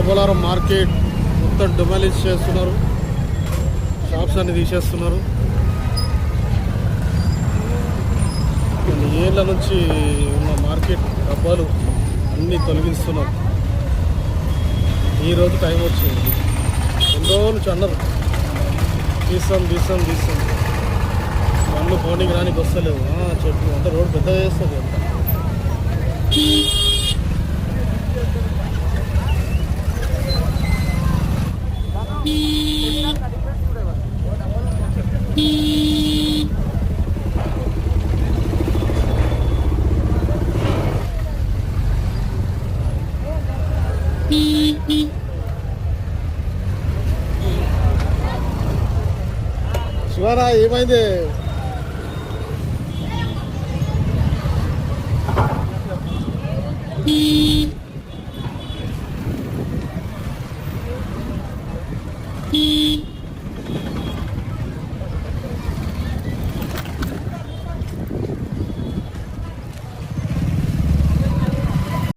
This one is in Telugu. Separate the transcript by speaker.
Speaker 1: బోలారం మార్కెట్ మొత్తం డెమాలిష్ చేస్తున్నారు, షాప్స్ అన్ని తీసేస్తున్నారు. కొన్ని ఏళ్ళ నుంచి ఉన్న మార్కెట్ డబ్బాలు అన్నీ తొలగిస్తున్నారు. ఈరోజు టైం వచ్చింది. ఎన్నో నుంచి అన్నారు తీస్తాం పనులు పోనీకి రానికి వస్తలేవు. చెప్పు అంటే రోడ్డు పెద్దగా చేస్తుంది అంత. శివారా ఏమైంది?
Speaker 2: Beep.